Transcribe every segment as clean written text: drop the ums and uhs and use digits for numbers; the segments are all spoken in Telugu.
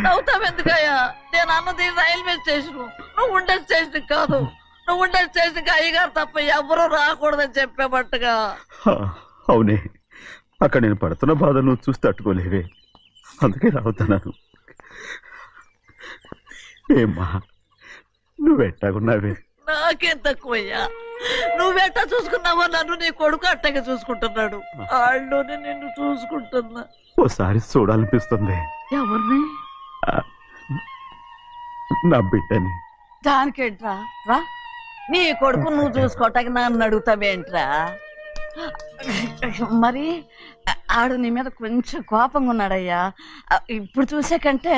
నవ్వుతావు ఎందుకయ్యా? నేను అన్నది రైల్వే స్టేషన్, నువ్వు ఉండే స్టేషన్ కాదు. నువ్వు ఉండే స్టేషన్కి అయ్యగారు తప్ప ఎవరూ రాకూడదని చెప్పేమట్టుగా. అవునే, అక్కడ నేను పడుతున్న బాధ నువ్వు చూసి తట్టుకోలేవే, అందుకే రావుతున్నాను. ఏమ్మా నువ్వెట్టాగున్నావే? నాకేం తక్కువయ్యా, నువ్వెట్టా చూసుకున్నావో నన్ను నీ కొడుకు అట్టగా చూసుకుంటున్నాడు. ఆళ్ళలోనే నిన్ను చూసుకుంటున్నా. ఓసారి చూడాలనిపిస్తుంది. ఎవరిని? నా బిడ్డని. దానికేంట్రా? రా, నీ కొడుకు నువ్వు చూసుకోవటానికి నన్ను అడుగుతావేంట్రా? మరి ఆడు నీ మీద కొంచెం కోపంగా ఉన్నాడయ్యా. ఇప్పుడు చూసే కంటే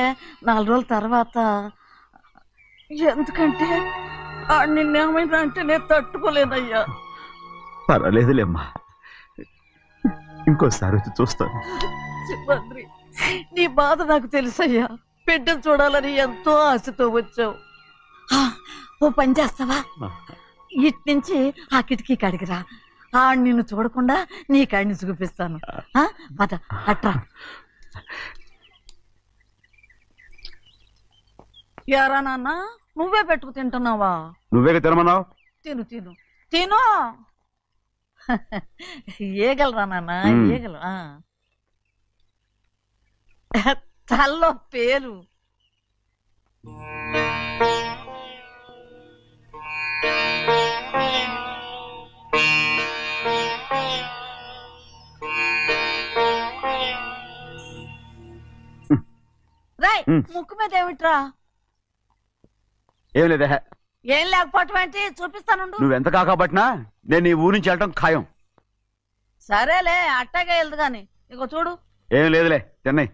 4 రోజుల తర్వాత. ఎందుకంటే ఆడు నిన్నేమైనా అంటే నేను తట్టుకోలేనయ్యా. పర్వాలేదులేమ్మా, ఇంకోసారి వచ్చి చూస్తాను. సింహాద్రి, నీ బాధ నాకు తెలుసయ్యా. బిడ్డను చూడాలని ఎంతో ఆశతో వచ్చావు. ఓ పని చేస్తావా? ఇటు నుంచి ఆ కిటికీ కాడికిరా. ఆడు నిన్ను చూడకుండా నీ కాడిని చూపిస్తాను. పద అట్రా. యారా నాన్న, నువ్వే పెట్టుకు తింటున్నావా? నువ్వే తినమన్నావు. తిను తిను తిను. ఏగలరా నాన్న, ఏగలు. తల్లో పేరు. రాయ్, ముక్కు మీద ఏమిట్రా? ఏం లేదే. ఏం లేకపోవటం ఏంటి? చూపిస్తాను. నువ్వెంత కాకబట్టినా నేను ఈ ఊరి నుంచి వెళ్ళటం ఖాయం. సరేలే, అట్టాగే వెళ్దు గాని. ఇగో చూడు. ఏం లేదులే, చెన్నై.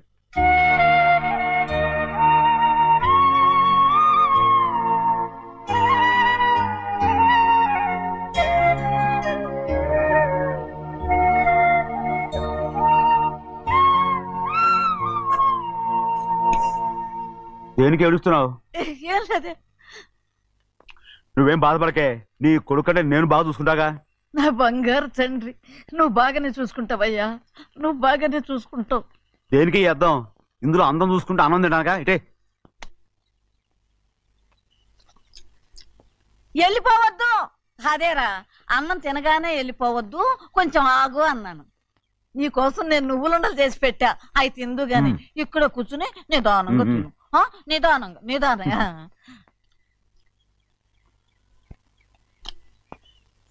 దేనికి ఏడుస్తున్నావు? ఏం లేదే. నువ్వేం బాధపడకే, నీ కొడుకంటే నేను బాగా చూసుకుంటాగా. నా బంగారు తండ్రి, నువ్వు బాగానే చూసుకుంటావయ్యా, నువ్వు బాగానే చూసుకుంటావు. దేనికి అర్థం? ఇందులో అందం చూసుకుంటే ఆనందం తినగా. ఇటే వెళ్ళిపోవద్దు. అదేరా, అన్నం తినగానే వెళ్ళిపోవద్దు, కొంచెం ఆగు అన్నాను. నీకోసం నేను నువ్వులుండలు చేసి పెట్టా, అవి తిందు గాని. ఇక్కడ కూర్చుని నిదానంగా తిను. నిదానంగా నిదానంగా.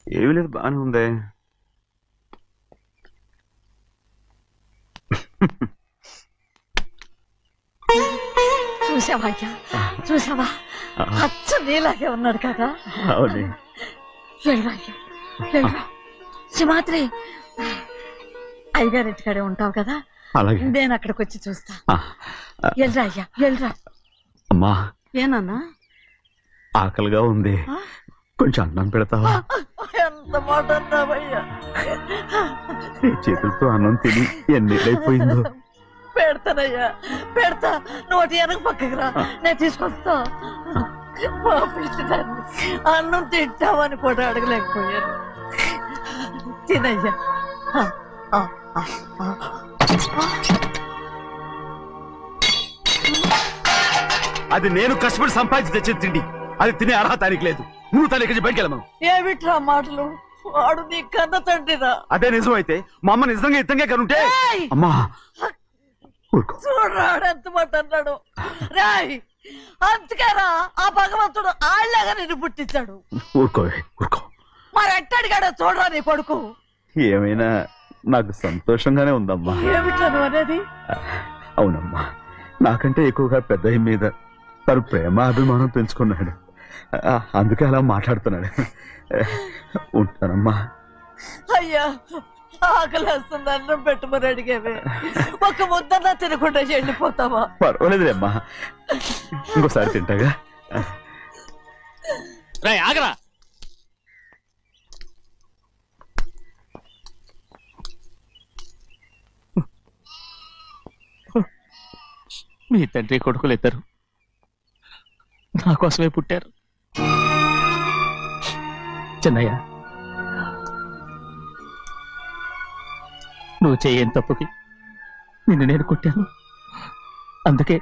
ఏమీ లేదు, బాగానే ఉంది. చూసావా చూసావా, అచ్చ నీలాగే ఉన్నాడు కదా. సింహాద్రి, అయ్యగారి ఇంటికాడే ఉంటావు కదా, నేను అక్కడికి వచ్చి చూస్తా. వెళ్ళరా అయ్యా, వెళ్ళరా. అమ్మా, ఏనన్నా? ఆకలిగా ఉంది, కొంచెం అన్నం పెడతావా? ఎంత మాట అన్నావయ్యా. నీ చేతులతో అన్నం తిని ఎన్నేళ్ళైపోయిందో. పెడతానయ్యా, పెడతా. నోటి వెనక పక్కకి రా, నేను తీసుకొస్తా. అన్నం తింటావని కూడా అడగలేకపోయాను. తినయ్యా. అది నేను కష్టపడి సంపాదించి తెచ్చి తిండి, అది తినే అర్హత ఆయనకి లేదు. నువ్వు తన ఇక్కడి బయటికి వెళ్ళమను. ఏమిట్రా మాటలు? వాడు నీ కన్న తండ్రిరా. అదే నిజం అయితే మా అమ్మ నిజంగా ఇద్దంగా కనుంటే. అమ్మా చూడరాడు ఎంత మాట అన్నాడు. రాయ్, అందుకేరా ఆ భగవంతుడు ఆళ్ళగా నిన్ను పుట్టించాడు. ఊరుకోవే, ఊరుకో. మరి ఎట్టడిగాడో చూడరా నీ కొడుకు. ఏమైనా నాకు సంతోషంగానే ఉందమ్మా. ఏమిట్లా అనేది? అవునమ్మా, నాకంటే ఎక్కువగా పెద్ద మీద తను ప్రేమ అభిమానం పెంచుకున్నాడు, అందుకే అలా మాట్లాడుతున్నాడు. ఉంటానమ్మా. అయ్యా, ఆకలేస్తుంది, అన్నం పెట్టమని అడిగేవే, ఒక ముద్దన్నా తినకుండా వెళ్ళిపోతావా? పర్వాలేదులేమ్మా, ఇంకోసారి తింటాగా. ఆగరా. మీ తండ్రి కొడుకులు ఇద్దరు నా కోసమే పుట్టారు. చిన్నయ్య, నువ్వు చేయని తప్పుకి నిన్ను నేను కొట్టాను. అందుకే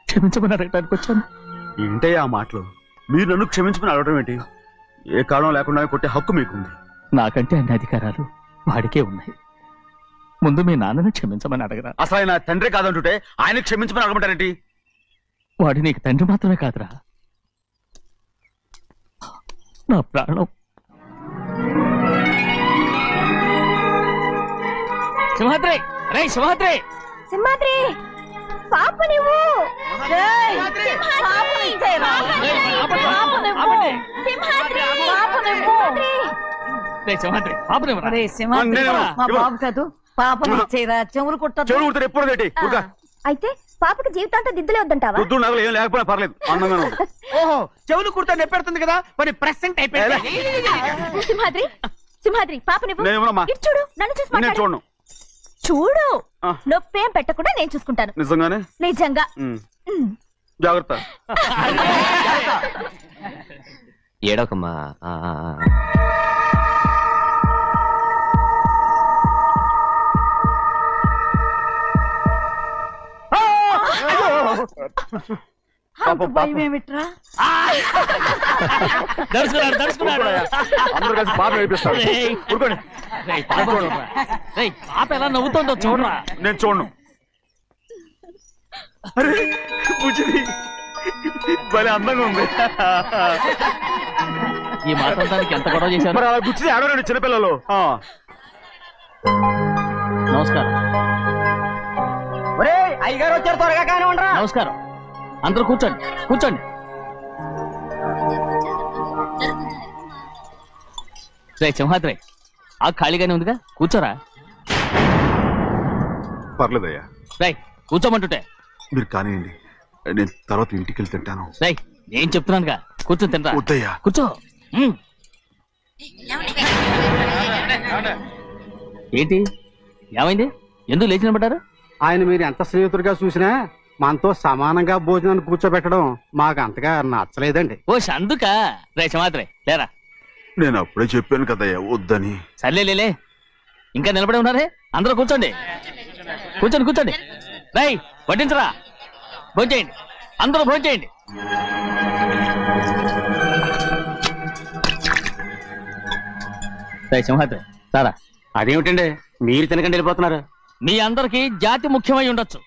క్షమించమని అడగడానికి వచ్చాను. ఏంటయ్యా ఆ మాటలు? మీరు నన్ను క్షమించమని అడగడం ఏంటి? ఏ కారణం లేకుండా కొట్టే హక్కు మీకుంది. నాకంటే అన్ని అధికారాలు వాడికే ఉన్నాయి. ముందు మీ నాన్నని క్షమించమని అడగరా. అసలు ఆయన తండ్రి కాదంటుంటే ఆయన క్షమించమని అడగమంటారేంటి? వాడు నీకు తండ్రి మాత్రమే కాదురా, నా ప్రాణం. సింహాద్రి, రే సింహాద్రి, సింహాద్రి పాప నువ్వు ఏయ్, పాపని ఇచ్చేయరా. పాపనివ్వు. పాపనివ్వు. రే సింహాద్రి, పాపనివ్వరా. ఒరేయ్ సింహాద్రి, నేను మా ఇవ్వ. బాబు కాదు, పాపని ఇచ్చేయరా. చెవులు కుట్టదు. చెవులు కుడితే ఎప్పుడు ఏంటి? అయితే పాపకి జీవితాంతం దిద్దులే వద్దంటావా? పొద్దున్న నగలు ఏం లేకపోయినా పర్లేదు, అందంగా ఉంది. ఓహో, చెవులు కుర్తా నెప్పెడుతుంది కదా, మరి ప్రెసెంట్ అయిపోయింది. సింహాద్రి సింహాద్రి పాప నువ్వు నేనేమోనమ్మా? ఇటు చూడు, నన్ను చూసి నేను మాట్లాడు. చూడను. చూడు, ఆ. నొప్పేం పెట్టకుండా నేను చూసుకుంటాను. నిజంగానే? నిజంగా. ఉమ్. జాగ్రత్త. ఏడవకమ్మా. అంత భయం ఏమిట్రా? దడుచుకున్నాడు, దడుచుకున్నాడు. అందరూ కలిసి పాప వేపిస్తారు. రేయ్. ఊరుకోండి. రేయ్, పాప చూడరా. రేయ్, పాప ఎలా నవ్వుతుందో చూడరా. నేను చూడను. అరే బుజ్జిది భలే అందంగా ఉంది. ఈ మాట్లాడడానికి ఎంత గొడవ చేశారు. మరి అలా బుజ్జిది ఆడవారండి చిన్నపిల్లలు. నమస్కారం. ఒరే అయ్యగారు వచ్చారు, త్వరగా కానీ ఉండరా. నమస్కారం. అందరూ కూర్చోండి, కూర్చోండి. రే సింహాద్రి, ఆ ఖాళీగానే ఉందిగా, కూర్చోరా. పర్లేదయ్యా, రై కూర్చోమంటుంటే. మీరు కానివ్వండి, నేను తర్వాత ఇంటికి వెళ్ళి తింటాను. రై నేను చెప్తున్నానుగా, కూర్చొని తింటా. వద్దయ్యా. కూర్చో. ఏంటి ఏమైంది? ఎందుకు లేచి నిలబడ్డారు? ఆయన మీరు ఎంత స్నేహితుడిగా చూసినా మనతో సమానంగా భోజనాన్ని కూర్చోబెట్టడం మాకు అంతగా నచ్చలేదండి. ఓ అందుకా? రే సింహాద్రి లేరా. నేను అప్పుడే చెప్పాను కదయ్యా వద్దని. సర్లేలే, ఇంకా నిలబడి ఉన్నారే. అందరూ కూర్చోండి, కూర్చోండి, కూర్చోండి. రై వడ్డించరా, భోంచేయండి, అందరూ భోంచేయండి. రై సింహాద్రి సారా. అదేమిటండి మీరు తినకండి వెళ్ళిపోతున్నారు? మీ అందరికీ జాతి ముఖ్యమై ఉండొచ్చు,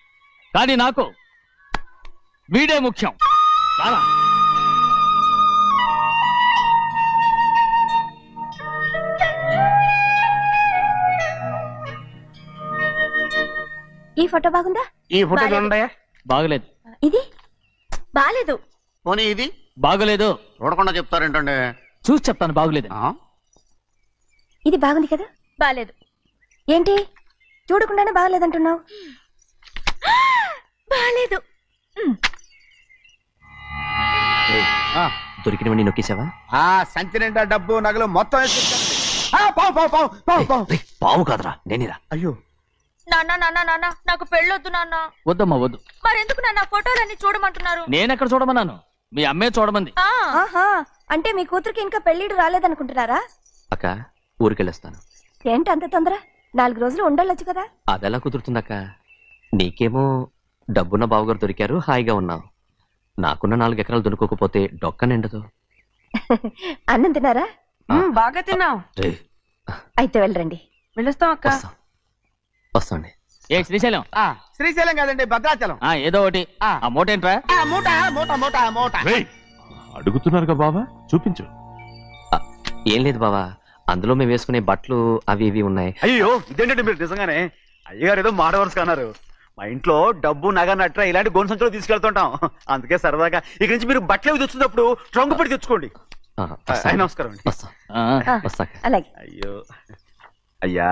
కానీ నాకు వీడే ముఖ్యం. సారా. ఈ ఫోటో బాగుందా? ఈ ఫోటో చూడండి. బాగలేదు. ఇది బాలేదు. పోనీ ఇది బాగలేదు. చూడకుండా చెప్తారేంటండి? చూసి చెప్తాను బాగలేదు. ఇది బాగుంది కదా? బాలేదు. ఏంటి చూడకుండానే బాగలేదంటున్నావు? బాలేదు. దొరికినవన్నీ నొక్కేసావా? సంచి నిండా డబ్బు నగలు మొత్తం వేసుకొచ్చానండి. పావు పావు పావు పావు పావు. పావు కాదురా, నేనేరా. అయ్యో, నాన్న నాన్న నాన్న నాకు పెళ్ళొద్దు నాన్న. వద్దమ్మా వద్దు. మరెందుకు నాన్న ఫోటోలన్నీ చూడమంటున్నారు? నేనెక్కడ చూడమన్నాను, మీ అమ్మే చూడమంది. ఆహా, అంటే మీ కూతురికి ఇంకా పెళ్ళిడు రాలేదనుకుంటున్నారా? అక్క ఊరికెళ్ళొస్తాను. ఏంటి అంత తొందర? 4 రోజులు ఉండొచ్చు కదా. అదెలా కుదురుతుందక్క? నీకేమో డబ్బున్న బావగారు దొరికారు, హాయిగా ఉన్నావు. నాకున్న 4 ఎకరాలు దొరకకపోతే డొక్క నిండదు. అన్నం తిన్నారా? బాగా తిన్నావు. రే, అయితే వెళ్ళరండి. వెళ్ళొస్తాం అక్క. వస్తాండి. ఏ శ్రీశైలం, శ్రీశైలం కాదండి, భద్రాచలం. ఏదో ఒకటి. ఆ మూట ఏంట్రా? మూట మూట మూట మూట. అడుగుతున్నారుగా బాబా, చూపించు. ఏం లేదు బావా, అందులో మేము వేసుకునే బట్టలు అవి ఇవి ఉన్నాయి. అయ్యో ఇదేంటంటే మీరు నిజంగానే అయ్యగారు ఏదో మాట వరుస అన్నారు. మా ఇంట్లో డబ్బు నగ నట్ర ఇలాంటి గోను సంచులు తీసుకెళ్తుంటాం. అందుకే సరదాగా ఇక్కడి నుంచి మీరు బట్టలు అవి తెచ్చుకున్నప్పుడు ట్రంకు పెట్టి తెచ్చుకోండి. నమస్కారం అండి. వస్తా. అలాగే. అయ్యో అయ్యా,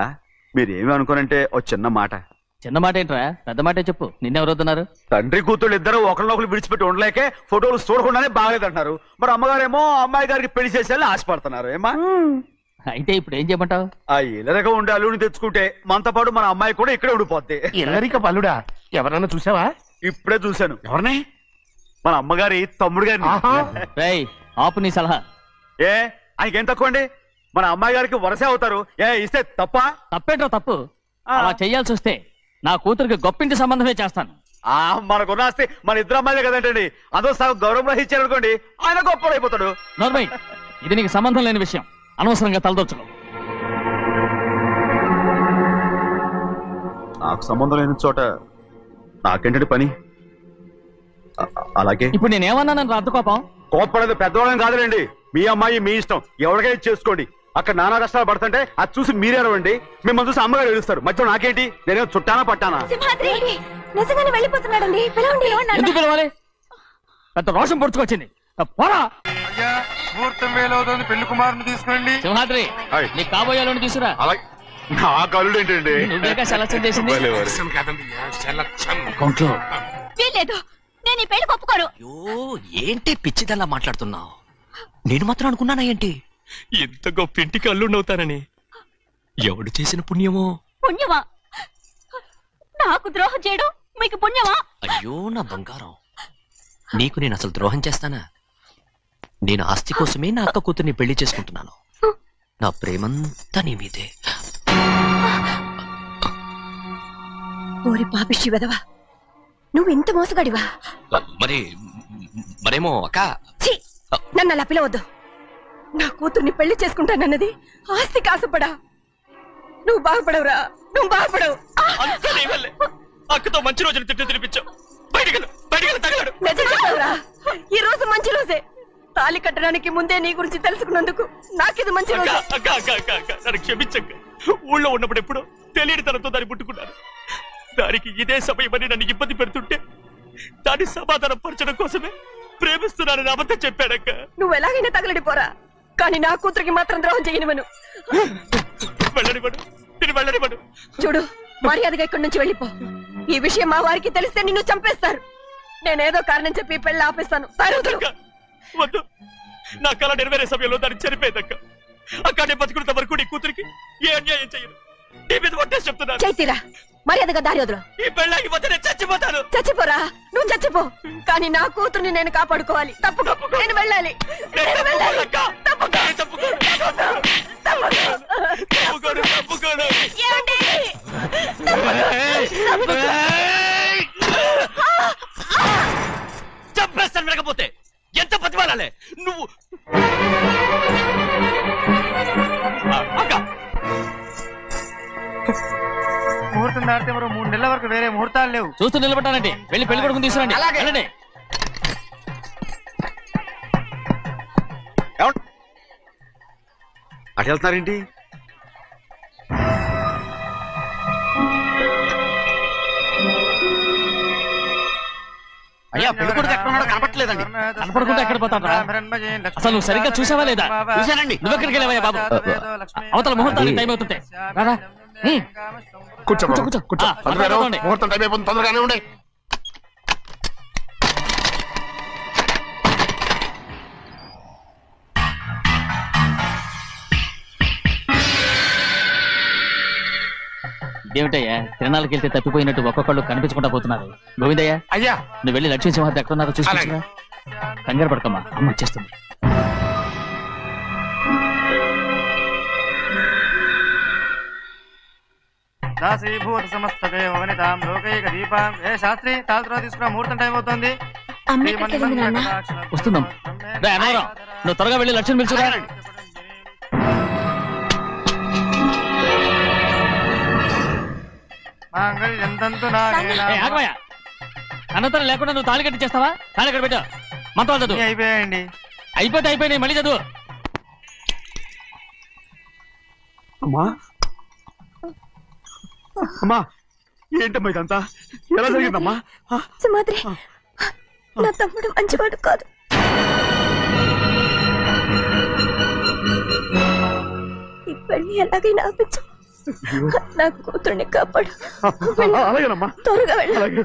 మీరేమి అనుకోనంటే ఓ చిన్న మాట. చిన్న మాట ఏంట్రా, పెద్ద మాటే చెప్పు. నిన్నెవరు వద్దన్నారు? తండ్రి కూతుళ్ళు ఇద్దరు ఒకరినొకరు విడిచిపెట్టి ఉండలేకే ఫోటోలు చూడకుండానే బాగలేదంటున్నారు. మరి అమ్మగారేమో అమ్మాయి గారికి పెళ్లి చేసేయాలని ఆశపడుతున్నారు. ఏమా అయితే ఇప్పుడు ఏం చేయమంటావు? ఆ ఇల్లరగా ఉండే అల్లుని తెచ్చుకుంటే మనతో పాటు మన అమ్మాయి కూడా ఇక్కడే ఉండిపోద్ది. ఇల్లరిక పల్లుడా? ఎవరన్నా చూసావా? ఇప్పుడే చూశాను. ఎవరిని? మన అమ్మగారి తమ్ముడు గారిని. రేయ్ ఆపు నీ సలహా. ఏ ఆయనకేం తక్కువ అండి? మన అమ్మాయి గారికి వరసే అవుతారు. ఇస్తే తప్ప? తప్పేంట్రా తప్పు? అలా చెయ్యాల్సి వస్తే నా కూతురికి గొప్పింటి సంబంధమే చేస్తాను. మనకున్న ఆస్తి మన ఇద్దరు అమ్మాయిలే కదంటండి. అదో సగం గౌరవం ఇచ్చారు అనుకోండి, ఆయన గొప్ప అయిపోతాడు. నోర్మై, ఇది నీకు సంబంధం లేని విషయం, అనవసరంగా తలదొచ్చుకో. నాకు సంబంధం లేని చోట నాకేంటంటే పని. అలాగే ఇప్పుడు నేనేమన్నానని రద్దు కోపం? కోప్పడేది పెద్దవాళ్ళని కాదులేండి. మీ అమ్మాయి మీ ఇష్టం, ఎవరికైనా చేసుకోండి. అక్కడ నానా కష్టాలు పడుతుంటే అది చూసి మీరే అరవండి. మిమ్మల్ని చూసి అమ్మగారు ఏడుస్తారు. మధ్యలో నాకేంటి? నేనేమో చుట్టానా పట్టానా? సింహాద్రి నిజంగానే వెళ్ళిపోతున్నాడండి. పిలవండి. ఎందుకు పిలవాలి? పెద్ద రోషం పొడుచుకొచ్చింది. పోరా ముహూర్తం వేలవుతుంది, పెళ్లి కుమారుని తీసుకురండి. సింహాద్రి, నీ కాబోయేలోని తీసుకురా. నా కలుడు ఏంటండి? నువ్వేగా సెలక్షన్ చేసింది. వీల్లేదు, నేను ఈ పెళ్లి ఒప్పుకోను. అయ్యో, ఏంటి పిచ్చిదల్లా మాట్లాడుతున్నావు? నేను మాత్రం అనుకున్నానా ఏంటి ఇంత గొప్ప ఇంటికి అల్లుండవుతానని? ఎవడు చేసిన పుణ్యమో? పుణ్యమా? నాకు ద్రోహం చేయడం మీకు పుణ్యమా? అయ్యో నా బంగారం, నీకు నేను అసలు ద్రోహం చేస్తానా? నేను ఆస్తి కోసమే నా అక్క కూతుర్ని పెళ్లి చేసుకుంటున్నాను. నా ప్రేమంతా నీ మీదే. ఓరి పాపిష్టి వెదవా, నువ్వు ఇంత మోసగాడివా? మరేమో అక్క. ఛీ, నన్ను అలా పిలవద్దు. నా కూతుర్ని పెళ్లి చేసుకుంటానన్నది ఆస్తి కాసపడా. నువ్వు బాగుపడవురా, నువ్వు బాగుపడవు. అక్కతో మంచి రోజులు తినిపించావు. నిజం చెప్పవురా, ఈ రోజు మంచి రోజే. తాళి కట్టడానికి ముందే నీ గురించి తెలుసుకున్నందుకు నాకిది మంచి రోజు. నన్ను క్షమించక్క. ఊళ్ళో ఉన్నప్పుడు ఎప్పుడో తెలియని తనతో దాన్ని పుట్టుకున్నాను. దానికి ఇదే సమయమని నన్ను ఇబ్బంది పెడుతుంటే దాన్ని సమాధానం పరచడం కోసమే ప్రేమిస్తున్నానని అబద్ధం చెప్పాడక్క. నువ్వు ఎలాగైనా తగలడిపోరా, కానీ నా కూతురికి మాత్రం ద్రోహం చేయనివను. వెళ్ళనివ్వడు, నేను వెళ్ళనివ్వడు. చూడు, మర్యాదగా ఇక్కడి నుంచి వెళ్ళిపో. ఈ విషయం మా వారికి తెలిస్తే నిన్ను చంపేస్తారు. నేనేదో కారణం చెప్పి పెళ్లి ఆపేస్తాను. వద్దు, నా కళ నెరవేరే సమయంలో దాన్ని చనిపోయేదక్క. అక్కడే బతుకున్నంత వరకు నీ కూతురికి ఏ అన్యాయం చేయను. నీ మీద ఒట్టేసి చెప్తున్నాను. చైతీరా, మర్యాదగా దారి వదలు. ఈ పెళ్ళాకి పోతే నేను చచ్చిపోతాను. చచ్చిపోరా, నువ్వు చచ్చిపో, కానీ నా కూతుర్ని నేను కాపాడుకోవాలి. తప్పుకో, నేను వెళ్ళాలి. చంపేస్తాను వినకపోతే. ఎంత బతిమాలాలే నువ్వు? ముహూర్తం దాటితే మరో 3 నెలల వరకు వేరే ముహూర్తాలు లేవు. చూస్తూ నిలబడ్డానండి. వెళ్ళి పెళ్లి కొడుకుని తీసుకురండి. వెళ్ళండి. అటు వెళ్తున్నారేంటి? అయ్యా, పెళ్లి కొడుకు ఎక్కడ ఉన్నాడో కనపట్లేదండి. కనపడకుండా ఎక్కడ పోతాడా? అసలు నువ్వు సరిగ్గా చూసావా లేదా? చూశానండి. నువ్వెక్కడికి వెళ్ళావయ్యా బాబు? అవతల ముహూర్తానికి టైం అవుతుంటే రాదా? కూర్చో కూర్చో, కూర్చో. ముహూర్తం టైం అయిపోతుంది, తొందరగానే ఉండే. ఇదేమిటయ్యా, తిరణాలకు వెళ్తే తప్పిపోయినట్టు ఒక్కొక్కళ్ళు కనిపించకుండా పోతున్నారు. గోవిందయ్య, అయ్యా నువ్వు వెళ్ళి లక్ష్మీ సింహాద్రి ఎక్కడ ఉన్నారో చూసి కంగారు పడకమ్మా, అమ్మ వచ్చేస్తుంది. దాసీభూత సమస్తదే వనితాం లోకైక దీపాం. ఏ శాస్త్రి, తాళతో తీసుకురా, ముహూర్తం టైం అవుతుంది. వస్తుందమ్మా. నువ్వు త్వరగా వెళ్ళి లక్ష్మి పిలుచురా. అన్నతరం లేకుండా నువ్వు తాళి కట్టి చేస్తావా? తాళి ఎక్కడ పెట్టావు? మంత్రాలు చదువు. అయిపోయాయండి. అయిపోయినాయి, మళ్ళీ చదువు. అమ్మా, అమ్మా, ఏంటమ్మా ఇదంతా? ఎలా జరిగిందమ్మా? సింహాద్రి, నా తమ్ముడు మంచివాడు కాదు. ఈ పెళ్లి ఎలాగైనా ఆపించు. నా కూతుర్ని కాపాడు. అలాగేనమ్మా, త్వరగా వెళ్ళాలి.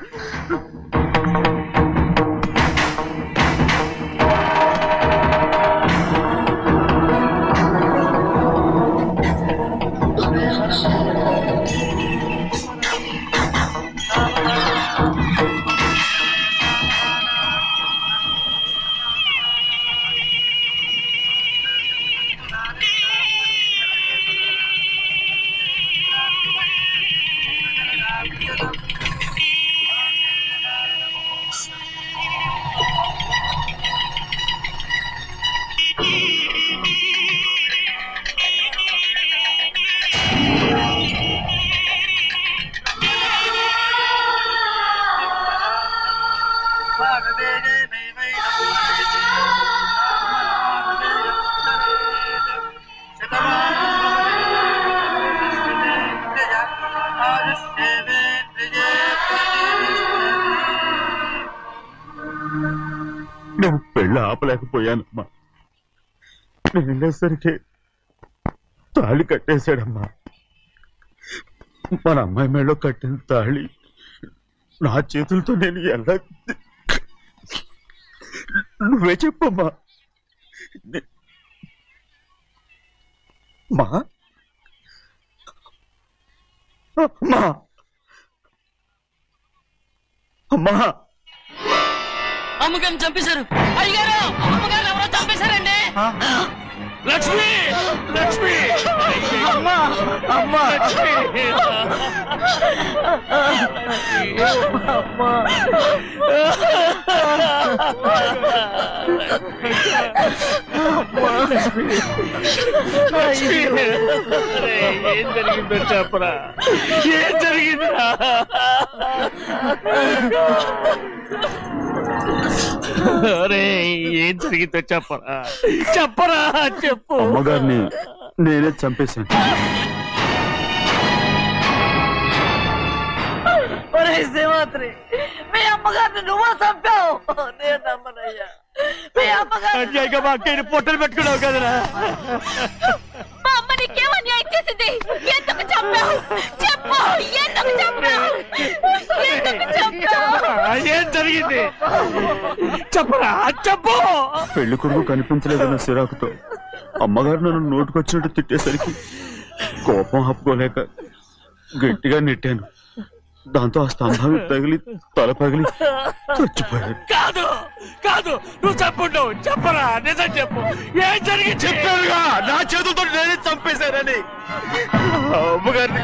నేను పెళ్ళి ఆపలేకపోయానమ్మా. నేను వెళ్ళేసరికి తాళి కట్టేశాడమ్మా. మన అమ్మాయి మేడలో కట్టిన తాళి నా చేతులతో నేను ఎలా... నువ్వే చెప్పమ్మా. మా అమ్మా అమ్మా అమ్మగారిని చంపేశారు. అయ్యారు అమ్మగారు ఎవరో చంపేశారండి. లక్ష్మి లక్ష్మి అమ్మా అమ్మా ఏం జరిగిందో చెప్పరా? ఏం జరిగిందిరా? ఏం జరిగిందో చెప్పరా? చెప్పరా చెప్పు. అమ్మగారిని నేనే చంపేశాను. శ్రీమాత్రి, మీ అమ్మగారిని నువ్వు చంపావు. నేను నమ్మనయ్యా. మీ అమ్మగారు మా అక్కని పొట్టలు పెట్టుకున్నావు కదరా. మా అమ్మ నీకేం అన్యాయం చేసింది? ఎందుకు చంపావు? చెప్పు, ఎందుకు చంపావు? ఎందుకు చంపావు? ఏం జరిగింది చెప్పరా? చెప్పు. పెళ్లి కొడుకు కనిపించలేదన్న సిరాకుతో అమ్మగారు నన్ను నోటుకొచ్చినట్టు తిట్టేసరికి కోపం ఆపుకోలేక గట్టిగా నెట్టాను. దాంతో ఆ స్తంభాన్ని తగిలి తల పగిలి చచ్చిపోయాడు. కాదు కాదు, నువ్వు చెప్పుండవు. చెప్పరా, నిజం చెప్పు. ఏం జరిగింది? చెప్పానుగా, నా చేతులతో నేనే చంపేశానని. అమ్మగారిని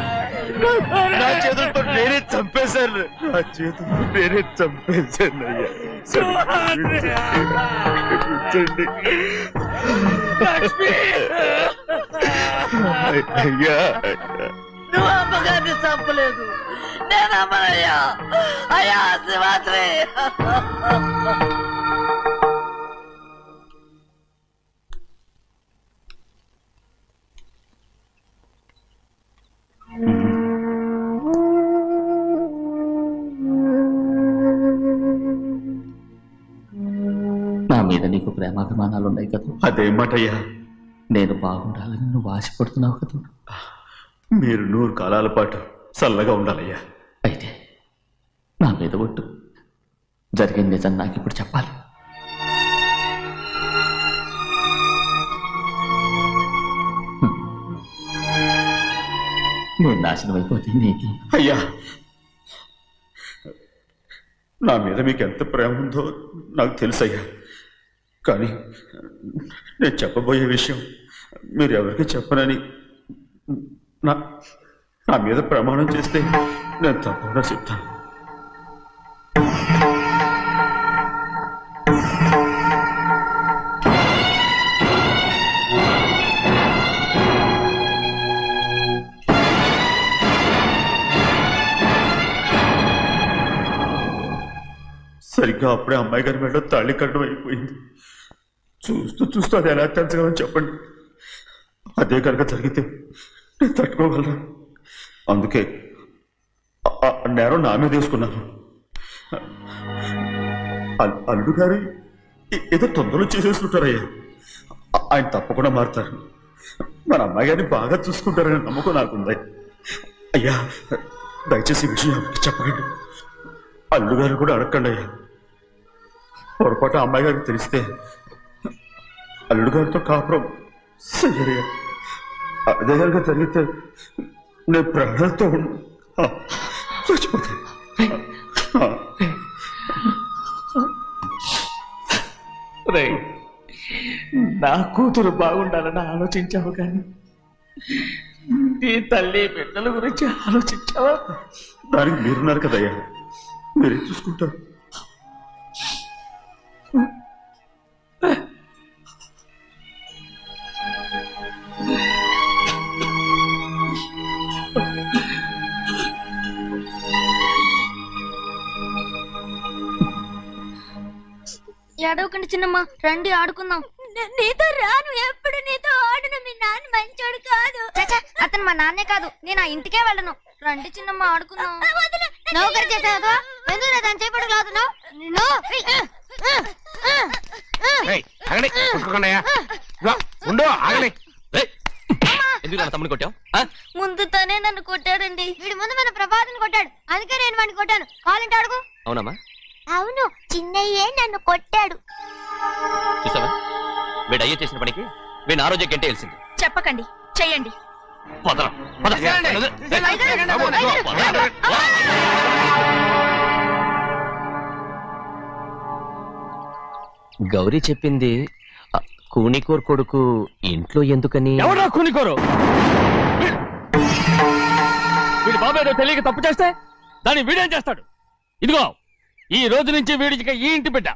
నా చేతులతో నేనే చంపేశాను. నా చేతులతో నేనే చంపేశాను. అయ్యా, నువ్వు అమ్మగారిని చంపలేదు. నేను అమ్మనయ్యా. అయ్యా శ్రీమాత్రి. నా మీద నీకు ప్రేమాభిమానాలు ఉన్నాయి కదా. అదేమాటయ్యా? నేను బాగుండాలని నువ్వు ఆశపడుతున్నావు కదా. మీరు 100 కాలాల పాటు చల్లగా ఉండాలయ్యా. అయితే నా మీద ఒట్టు. జరిగిన నిజం నాకు ఇప్పుడు చెప్పాలి. నేను నాశనం అయిపోతే నీకు... అయ్యా, నా మీద మీకు ఎంత ప్రేమ ఉందో నాకు తెలుసయ్యా. కానీ నేను చెప్పబోయే విషయం మీరు ఎవరికి చెప్పనని నా మీద ప్రమాణం చేస్తే నేను తప్పకుండా చెప్తాను. సరిగ్గా అప్పుడే అమ్మాయి గారి మెడలో తాళి కట్టడం అయిపోయింది. చూస్తూ చూస్తూ అది ఎలా తెంచగలని చెప్పండి. అదే కనుక జరిగితే నేను తట్టుకోగలరా? అందుకే నేరం నా మీద వేసుకున్నాను. అల్లుడు గారు ఏదో తొందరలో చేసేస్తుంటారయ్యా. ఆయన తప్పకుండా మారుతారు. మన అమ్మాయి గారిని బాగా చూసుకుంటారనే నమ్మకం నాకుంది. అయ్యా, దయచేసి ఈ విషయం ఎవరికి చెప్పకండి. అల్లుడు గారు కూడా అడగండి అయ్యా. పొరపాటు అమ్మాయి గారికి తెలిస్తే అల్లుడు గారితో కాపురం సయ్యయ్యా. అదే కనుక జరిగితే నేను ప్రాణాలతో చచ్చిపోతాను. నా కూతురు బాగుండాలని ఆలోచించావు, కానీ నీ తల్లి బిడ్డల గురించి ఆలోచించావా? దానికి మీరున్నారు కదయ్యా, మీరే చూసుకుంటారు. ఏడవకండి చిన్నమ్మ, రండి ఆడుకుందాం. నీతో రాను, ఎప్పుడు నీతో ఆడను. మీ నాన్న మంచోడు కాదు. అతను మా నాన్నే కాదు, నేను ఆ ఇంటికే వెళ్ళను. రండి చిన్నమ్మ ఆడుకుందాం. నౌకరు చేసావు ఎందుకు దాని చేపడు లాదున్నావు? తమ్ముడు కొట్టావు? ముందు తనే నన్ను కొట్టాడండి. వీడి ముందు మన ప్రభాతం కొట్టాడు, అందుకే నేను వాడిని కొట్టాను. కావాలంటే అడుగు. అవునమ్మా? అవును, చిన్నయ్యే నన్ను కొట్టాడు. చూసావా, వీడు అయ్యే చేసిన పనికి వీడిని ఆ రోజే గంటే తెలిసింది. చెప్పకండి, చెయ్యండి. గౌరీ చెప్పింది కూనికోర్ కొడుకు ఇంట్లో ఎందుకని? ఎవరా కూనికోరు? వీడి బాబు ఏదో తెలియక తప్పు చేస్తే దాన్ని వీడేం చేస్తాడు? ఇదిగో, ఈ రోజు నుంచి వీడికి ఈ ఇంటి బిడ్డ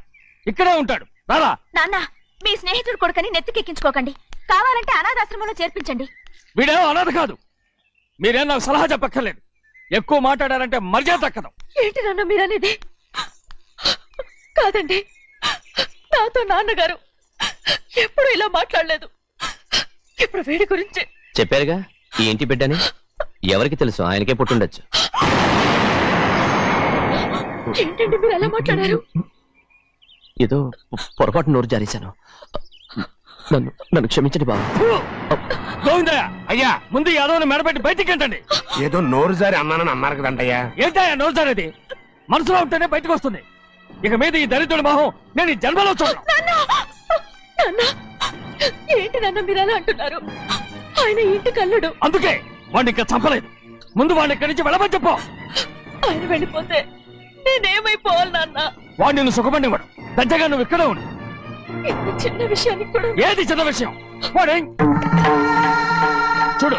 ఇక్కడే ఉంటాడు. రారా. నాన్న, మీ స్నేహితుడు కొడుకని నెత్తికెక్కించుకోకండి. కావాలంటే అనాథాశ్రమంలో చేర్పించండి. వీడేమో అనాథ కాదు. మీరేం నాకు సలహా చెప్పక్కర్లేదు. ఎక్కువ మాట్లాడారంటే మర్యాద తక్కదు. ఏంటి నాన్న మీరనేది? కాదండి, నాతో నాన్నగారు ఎప్పుడు ఇలా మాట్లాడలేదు. ఇప్పుడు వీడి గురించి చెప్పారుగా ఈ ఇంటి బిడ్డని. ఎవరికి తెలుసు, ఆయనకే పుట్టుండొచ్చు. ఏంటండి మీరు ఎలా మాట్లాడారు? ఏదో పొరపాటు నోరు జారేశాను. నన్ను క్షమించండి బాబు. గోవిందయ్య, అయ్యా ముందు యాదవ్ని మెడపెట్టి బయటికి ఏంటండి? ఏదో నోరు జారి అన్నానని అన్నారు కదంటయ్యా. ఏంటయ్యా నోరు జారేది? మనసులో ఉంటేనే బయటకు వస్తుంది. ఇక మీద ఈ దరిద్రుడి మొహం నేను ఈ జన్మలో చూడను. ఏంటి నాన్న మీరు ఎలా అంటున్నారు? ఆయన ఇంటి కల్లుడు. అందుకే వాడిని ఇంకా చంపలేదు. ముందు వాడిని ఇక్కడి నుంచి వెళ్ళమని చెప్పు. ఆయన వెళ్ళిపోతే నేనేమైపోవాలి నాన్న? వాడిని నువ్వు సుఖపడివాడు. దచ్చగా నువ్వు ఇక్కడే ఉండు. ఇంత చిన్న విషయానికి కూడా. ఏది చిన్న విషయం? వాడే చూడు,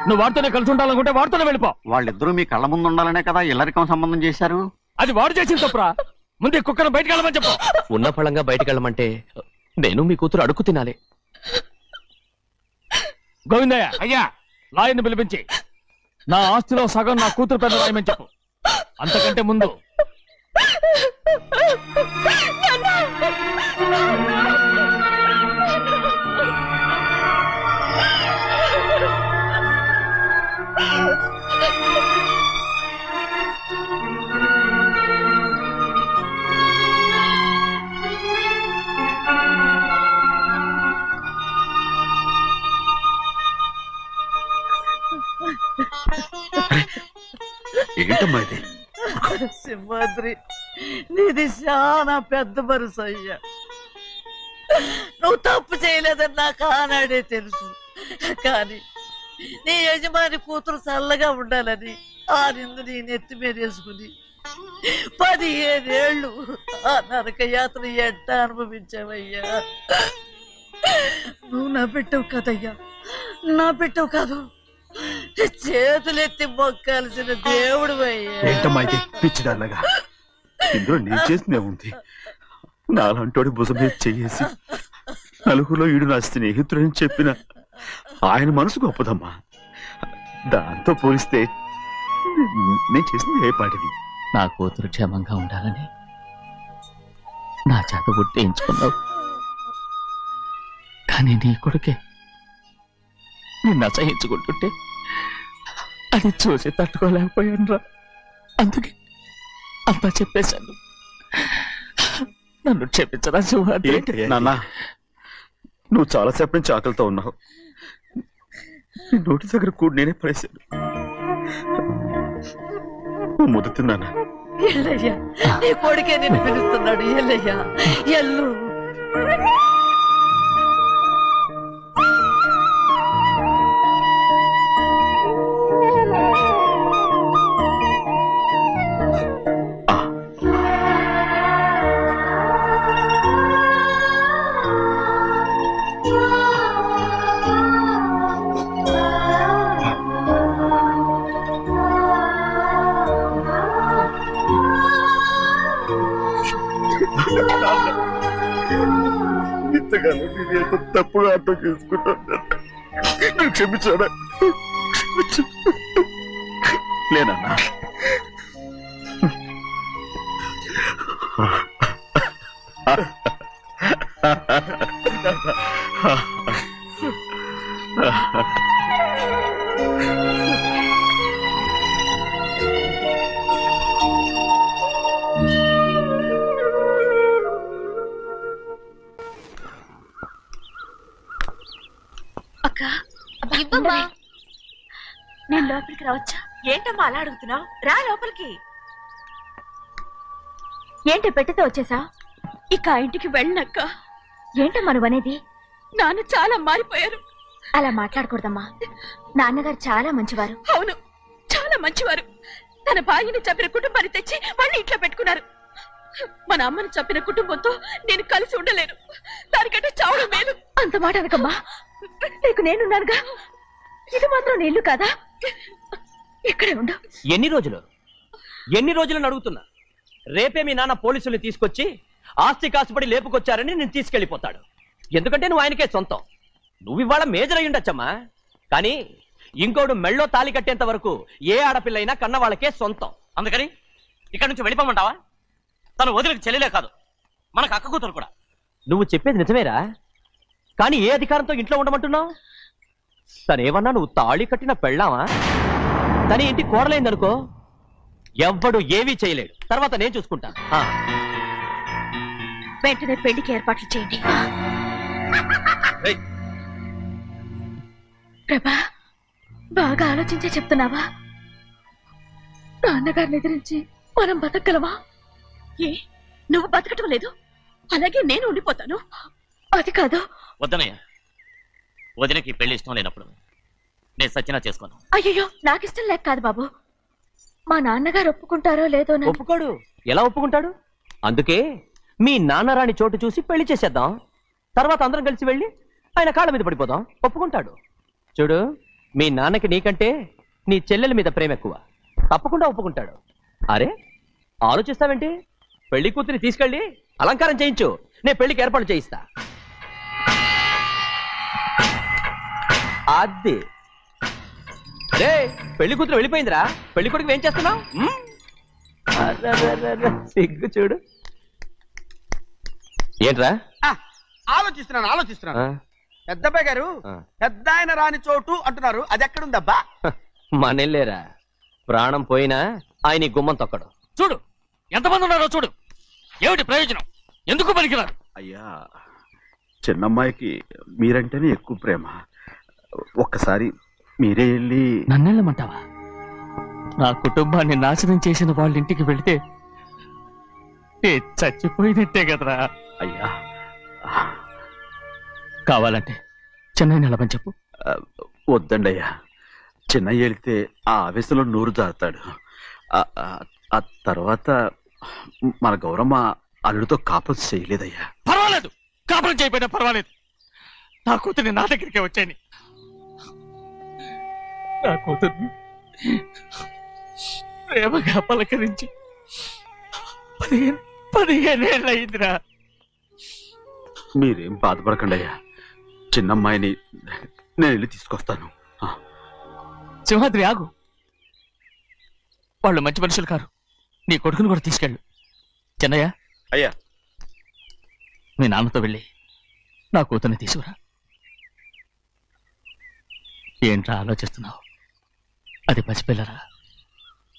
నువ్వు వాడితోనే కలిసి ఉండాలనుకుంటే వాడితోనే వెళ్ళిపో. వాళ్ళిద్దరూ మీ కళ్ళ ముందు ఉండాలనే కదా ఇల్లరికం సంబంధం చేశారు. అది వాడు చేసిన తప్పురా. ముందు కుక్కను బయటకు వెళ్ళమని చెప్పు. ఉన్న ఫలంగా బయటకు వెళ్ళమంటే నేను మీ కూతురు అడుగు తినాలి. గోవిందయ్య, అయ్యా లాయర్ని పిలిపించి నా ఆస్తిలో సగం నా కూతురు పెద్ద రాయమని చెప్పు. అంతకంటే ముందు ఏంటమ్మా ఇది? సింహాద్రి, నీది చాలా పెద్ద మనసు అయ్యా. నువ్వు తప్పు చేయలేదని నాకు ఆనాడే తెలుసు. కానీ నీ యజమాని కూతురు చల్లగా ఉండాలని ఆ నిందు నీ నెత్తి మీద వేసుకుని 15 ఏళ్ళు ఆ నరక యాత్ర ఎట్ట అనుభవించావయ్యా. నువ్వు నా పెట్టవు కదయ్యా, నా పెట్టవు కాదు, చేతులెత్తి మొక్కాల్సిన దేవుడు అయ్యా. ఏంటమ్మా ఇది పిచ్చిదాన్నగా? ఇందులో నేను చేసినే ఉంది. నాలంటోడి భుజం మీద చెయ్యేసి నలుగురిలో ఈడు నా స్నేహితుడని చెప్పిన ఆయన మనసు గొప్పదమ్మా. దాంతో పోలిస్తే నేను చేసింది ఏ పాటిది? నా కూతురు క్షేమంగా ఉండాలని నా చేత గుర్తించుకున్నావు. కానీ నీ కొడుకే నిన్ను అసహించుకుంటుంటే అది చూసి తట్టుకోలేకపోయాను రా. అందుకే అంతా చెప్పేశాను. నన్ను క్షమించరా సింహాద్రి. నాన్న, నువ్వు చాలాసేపు నుంచి ఆకలితో ఉన్నావు. నీ నోటి దగ్గర కూడా నేనే పడేశాను. నువ్వు ముద్దు తిన్నానా? ఎల్లయ్యా, నీ కొడుకే నిన్ను పిలుస్తున్నాడు. ఎల్లయ్యా, ఎల్లు. ఇంతకాలం నేను తప్పుగా అర్థం చేసుకుంటాను. క్షమించాడా? లేనన్నా, అక్క ఇవ్వమ్మా. నేను లోపలికి రావచ్చా? ఏంటమ్మా అలా అడుగుతున్నావు? రా లోపలికి. ఏంటి పెట్టితే వచ్చేసా? ఇక ఆ ఇంటికి వెళ్ళనక్క. ఏంటమ్మా నువ్వు అనేది? నాన్న చాలా మారిపోయారు. అలా మాట్లాడకూడదమ్మా. నాన్నగారు చాలా మంచివారు. అవును, చాలా మంచివారు. తన భార్యని చంపిన కుటుంబాన్ని తెచ్చి మళ్ళీ ఇంట్లో పెట్టుకున్నారు. మన అమ్మని చంపిన కుటుంబంతో నేను కలిసి ఉండలేను. దానికంటే చావడం మేలు. అంత మాట అనకమ్మా. నీకు నేనున్నానుగా. ఇది మాత్రం నీళ్లు కాదా? ఇక్కడే ఉండు. ఎన్ని రోజులను అడుగుతున్నా. రేపే మీ నాన్న పోలీసుల్ని తీసుకొచ్చి ఆస్తి కాసుపడి లేపుకొచ్చారని నేను తీసుకెళ్లిపోతాడు. ఎందుకంటే నువ్వు ఆయనకే సొంతం. నువ్వు ఇవాళ మేజర్ అయి ఉండొచ్చమ్మా, కానీ ఇంకోడు మెళ్ళో తాలి కట్టేంత వరకు ఏ ఆడపిల్లైనా కన్న వాళ్ళకే సొంతం. అందుకని ఇక్కడ నుంచి వెళ్ళిపోమంటావా? తను వదిలికి చెల్లెలే కాదు, మనకు అక్క కూతురు కూడా. నువ్వు చెప్పేది నిజమేరా, కానీ ఏ అధికారంతో ఇంట్లో ఉండమంటున్నావు? తనేమన్నా నువ్వు తాళి కట్టిన పెళ్ళావా? తన ఇంటి కోడలైందనుకో, ఎవ్వడు ఏమీ చేయలేడు. తర్వాత నేను చూసుకుంటా. వెంటనే పెళ్లికి ఏర్పాట్లు చేయండి. ప్రభా, బాగా ఆలోచించే చెప్తున్నావా? నాన్నగారిని ఎదిరించి మనం బతకగలవా? ఏ, నువ్వు బతకటం లేదు, అలాగే నేను ఉండిపోతాను. అది కాదు. వద్దనయ్య, వదినకి పెళ్లి ఇష్టం లేనప్పుడు నేను సచ్చినా చేసుకోను. అయ్యో, నాకిష్టం లేక కాదు బాబు. మా నాన్నగారు ఒప్పుకుంటారో లేదో. ఒప్పుకోడు. ఎలా ఒప్పుకుంటాడు? అందుకే మీ నాన్నరాని చోటు చూసి పెళ్లి చేసేద్దాం. తర్వాత అందరం కలిసి వెళ్ళి ఆయన కాళ్ళ మీద పడిపోదాం. ఒప్పుకుంటాడు. చూడు, మీ నాన్నకి నీకంటే నీ చెల్లెల మీద ప్రేమ ఎక్కువ. తప్పకుండా ఒప్పుకుంటాడు. అరే, ఆలోచిస్తావేంటి? పెళ్లి కూతురి తీసుకెళ్ళి అలంకారం చేయించు, నేను పెళ్లికి ఏర్పాటు చేయిస్తా. అది రే, పెళ్లి కూతురు వెళ్ళిపోయిందిరా. పెళ్లి కొడుకు ఏం చేస్తున్నావు? సిగ్గు చూడు. ఏంట్రా? ఆలోచిస్తున్నాను. పెద్దబ్బాయి గారు, పెద్ద ఆయన రాని చోటు అంటున్నారు, అది ఎక్కడుందబ్బా? మనెళ్ళేరా, ప్రాణం పోయినా ఆయన గుమ్మం తొక్కడు. చూడు ఎంతమంది ఉన్నారో చూడు. ఏమిటి ప్రయోజనం? ఎందుకు పనికిరారు? అయ్యా, చిన్నమ్మాయికి మీరంటేనే ఎక్కువ ప్రేమ. ఒక్కసారి మీరే వెళ్ళి. నన్నెళ్ళమంటావా? నా కుటుంబాన్ని నాశనం చేసిన వాళ్ళ ఇంటికి వెళితే చచ్చిపోయినట్టే కదరా. అయ్యా, కావాలంటే చెన్నై నిలబని చెప్పు. వద్దండి అయ్యా, చిన్నయ్య వెళితే ఆ ఆవేశంలో నూరు జారుతాడు. ఆ తర్వాత మన గౌరమ్మ అల్లుడితో కాపురం చేయలేదయ్యా. పర్వాలేదు, కాపురం చేయకపోయినా పర్వాలేదు. నా కూతుర్ని నా దగ్గరికే వచ్చాయని. నా కూతుర్ని ప్రేమగా పలకరించి 15 ఏళ్ళు అయిందిరా. మీరేం బాధపడకండి అయ్యా, చిన్నమ్మాయిని నేను వెళ్ళి తీసుకొస్తాను. సింహాద్రి ఆగు. వాళ్ళు మంచి మనుషులు కారు. నీ కొడుకుని కూడా తీసుకెళ్ళు. చెన్నయ్య, అయ్యా, మీ నాన్నతో వెళ్ళి నా కూతుర్ని తీసుకురా. ఏంట్రా ఆలోచిస్తున్నావు? అది పసిపిల్లరా,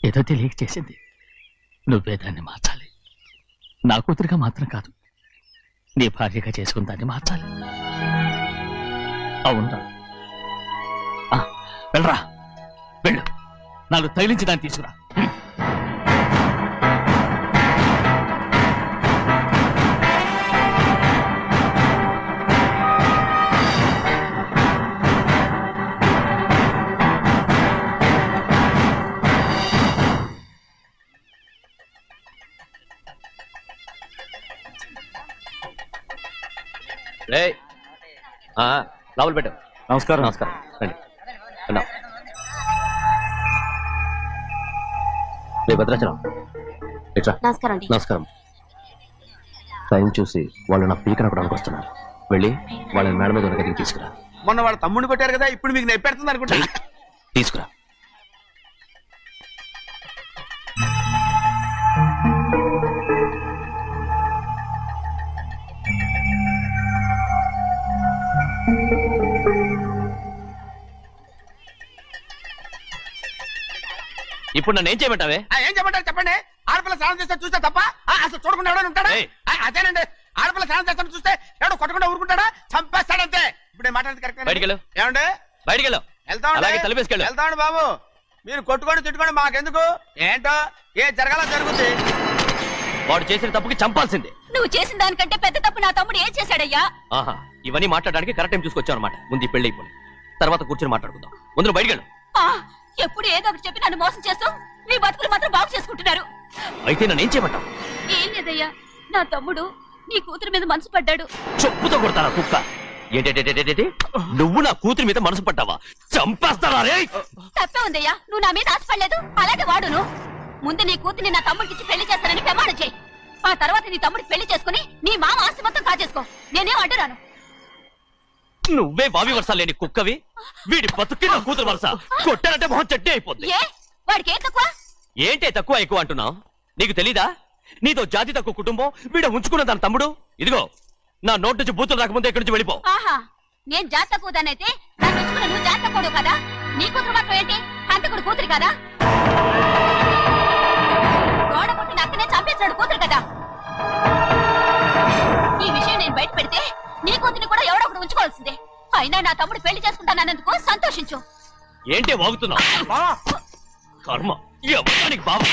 ఏదో తెలియక చేసింది. నువ్వే దాన్ని మార్చాలి. నా కూతురిగా మాత్రం కాదు, నీ భార్యగా చేసుకుని దాన్ని మార్చాలి. అవునరా? వెళ్ళరా, వెళ్ళు. నాలుగు తగిలించి దాన్ని తీసుకురా. లోపల పెట్టు. నమస్కారం. నమస్కారం. రండి. అన్నా, భద్రాచలం ఎట్రా? నమస్కారం. నమస్కారం. టైం చూసి వాళ్ళు నా పీక నప్పడానికి వస్తున్నారు. వెళ్ళి వాళ్ళని మేడ మీద ఉన్న గదికి తీసుకురా. మొన్న వాళ్ళ తమ్ముడిని కొట్టారు కదా, ఇప్పుడు మీకు నెప్పెడుతుంది అనుకుంటా. తీసుకురా. ఇప్పుడు నన్ను ఏం చేయమంటావే? ఏం చెప్పంటారు చెప్పండి. ఆడపిల్ల స్నానం చేస్తే చూస్తే తప్ప అసలు చూడకుండా ఎవడైనా ఉంటాడా? అదేనండి, ఆడపిల్ల స్నానం చేస్తాను చూస్తే ఎవడో కొట్టకుండా ఊరుకుంటాడా? చంపేస్తాడంతే. ఇప్పుడు మాట్లాడేది కరెక్ట్. బయటికెళ్ళు. ఏమండి బయటికెళ్ళు. వెళ్తామండి, తలపేసుకెళ్ళు. వెళ్తామండి బాబు. మీరు కొట్టుకొని తిట్టుకోండి, మాకెందుకు? ఏంటో ఏ జరగాల జరుగుతుంది. వాడు చేసిన తప్పుకి చంపాల్సిందే. నువ్వు చేసిన దానికంటే పెద్ద తప్పు నా తమ్ముడు ఏం చేశాడయ్యా? ఆహా, ఇవన్నీ మాట్లాడడానికి కరెక్ట్ టైం చూసుకొచ్చావు అనమాట. ముందు ఈ పెళ్లి అయిపోయి తర్వాత కూర్చొని మాట్లాడుకుందాం. ముందు బయటికెళ్ళు. ఎప్పుడు ఏదో ఒకటి చెప్పి నన్ను మోసం చేస్తూ మీ బతుకులు మాత్రం బాగు చేసుకుంటున్నారు. అయితే నన్ను ఏం చేయమంటావు? ఏం లేదయ్యా, నా తమ్ముడు నీ కూతురు మీద మనసు పడ్డాడు. చెప్పుతో కొడతారా కుక్క? ఏంటేంటి నువ్వు నా కూతురి మీద మనసు పడ్డావా? చంపేస్తారా రే? తప్పే ఉందయ్యా, నువ్వు నా మీద ఆశపడలేదు, అలాగే వాడును. ముందు నీ కూతుర్ని నా తమ్ముడికి పెళ్లి చేస్తానని ప్రమాణం చేయి. ఆ తర్వాత నీ తమ్ముడికి పెళ్లి చేసుకుని నీ మామ ఆస్తి మొత్తం కాజేసుకో. నేనేం అడ్డురాను. నువ్వే బావి వరుస లేని కుక్కవి. వీడి బతుక్కి నా కూతురు వరుస. కొట్టానంటే మొహం చెట్టే అయిపోద్ది. వాడికి ఏం తక్కువ? ఏంటే తక్కువ ఎక్కువ అంటున్నావు? నీకు తెలీదా? నీతో జాతి తక్కువ కుటుంబం వీడ ఉంచుకున్న దాని తమ్ముడు. ఇదిగో నా నోటి నుంచి బూతులు రాకముందే ఇక్కడి నుంచి వెళ్ళిపో. ఆహా, నేను జాతి తక్కువదానైతే దాన్ని ఉంచుకున్న నువ్వు జాతి తక్కువడు కదా? నీ కూతురు మాత్రం ఏంటి? హంతకుడు కూతురు కదా? గోడ పుట్టిన అక్కనే చంపేశాడు కూతురు కదా? ఈ విషయం నేను బయట పెడితే నీ కూతురిని కూడా ఎవడో ఒకటి ఉంచుకోవాల్సిందే. అయినా నా తమ్ముడు పెళ్లి చేసుకుంటానన్నందుకు సంతోషించు. ఏంటి వాగుతున్నావు? కర్మ ఎవరికి బాబా,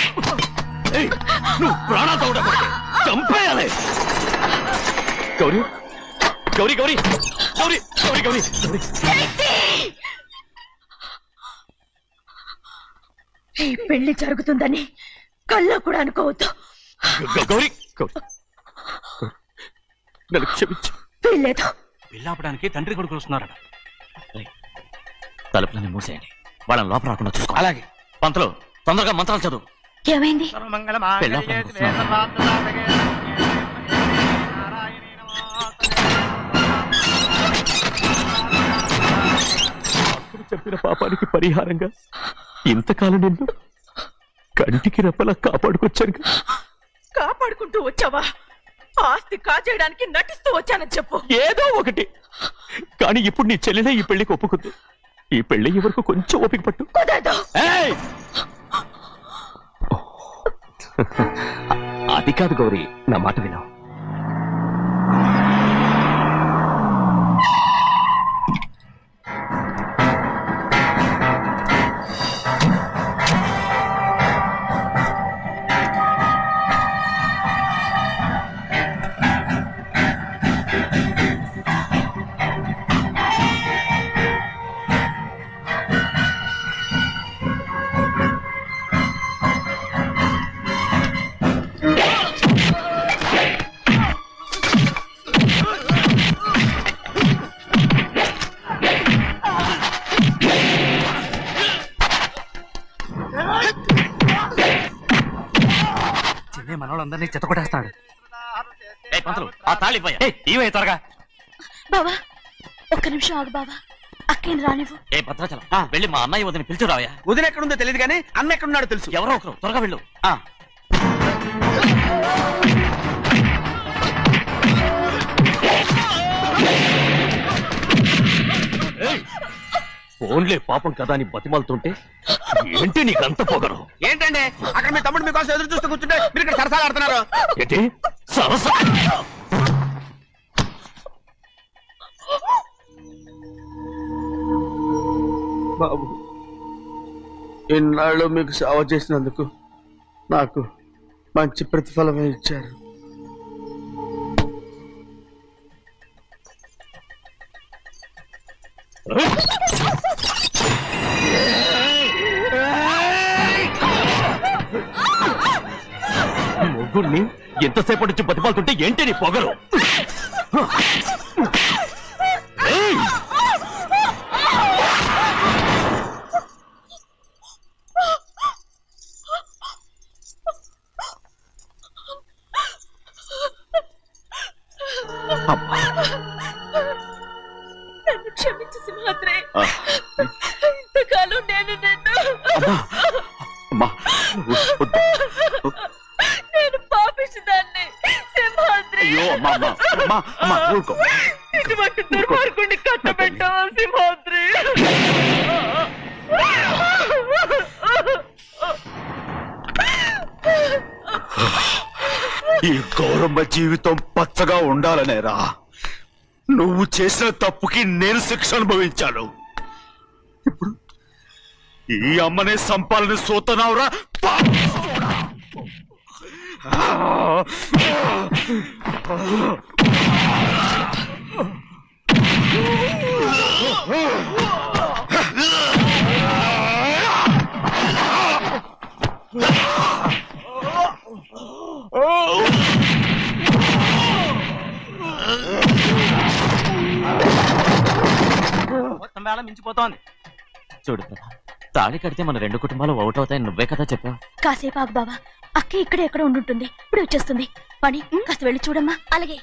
నువ్వు ప్రాణాలతో ఉండకూడదు, చంపేయాలి. గౌరీ గౌరీ గౌరీ గౌరీ గౌరీ గౌరీ గౌరీ ఈ పెళ్లి జరుగుతుందని కల్లో కూడా అనుకోవద్దు. గౌరీ గౌరీ నన్ను క్షమించు. వీల్లేదు. పెళ్ళాపడానికి తండ్రి కొడుకులు వస్తున్నారట. తలుపులని మూసేయండి, వాళ్ళని లోపల రాకుండా చూసుకో. అలాగే. పంతులు తొందరగా మంత్రాలు చదువు. ఏమైంది? చెప్పిన పాపానికి పరిహారంగా ఇంతకాలం నిన్ను కంటికి రెప్పలా కాపాడుకొచ్చాను. కాపాడుకుంటూ వచ్చావా? ఆస్తి కాజేయడానికి నటిస్తూ వచ్చానని చెప్పు. ఏదో ఒకటి. కానీ ఇప్పుడు నీ చెల్లెలే ఈ పెళ్లికి ఒప్పుకుంది. ఈ పెళ్లి వరకు కొంచెం ఓపిక పట్టు. అది కాదు గౌరీ, నా మాట విను. మనోళ్ళందరినీ చెత్తకొట్టేస్తాడు. ఆ తాళి ఇవే త్వరగా. బావా ఒక్క నిమిషం ఆగు బావా, అక్కేం రానివ్వు. ఏ భద్రాచలం వెళ్ళి మా అన్నయ్య వదిన పిలిచిరావయ్యా. వదిన ఎక్కడుందో తెలియదు కానీ అన్న ఎక్కడున్నాడో తెలుసు. ఎవరో ఒకరు త్వరగా వెళ్ళు. ఫోన్లే పాపం కదా అని బతిమాలుతుంటే ఏంటి నీకంత పొగరు? ఏంటండి అక్కడ మీ తమ్ముడు మీకోసం ఎదురు చూస్తూ కూర్చుంటే మీరు ఇక్కడ సరసాలు ఆడుతున్నారు. ఏంటి సరస? బాబు, ఇన్నాళ్ళు మీకు సేవ చేసినందుకు నాకు మంచి ప్రతిఫలమే ఇచ్చారు. మొగ్గుల్ని ఎంతసేపటి నుంచి బతిమాలుతుంటే ఏంటి నీ పొగరు? నన్ను క్షమించు సింహాద్రి. ఇంతకాలం నేను నేను పాపిస్తుందాన్ని సింహాద్రి. ఇటువంటి దుర్మార్గుడిని కట్టబెట్టావా సింహాద్రి? ఈ గౌరమ్మ జీవితం పచ్చగా ఉండాలనేరా నువ్వు చేసిన తప్పుకి నేను శిక్ష అనుభవించాను. ఇప్పుడు ఈ అమ్మనే సంపాలని సోతనావురా. మొత్తం వేళ మించిపోతోంది. చూడు కదా, తాళి కడితే మన రెండు కుటుంబాలు అవుట్ అవుతాయని నువ్వే కదా చెప్పావు. కాసేపు ఆగు బావా, అక్క ఇక్కడే ఎక్కడ ఉండుంటుంది, ఇప్పుడు వచ్చేస్తుంది. పని కాస్త వెళ్ళి చూడమ్మా. అలాగే.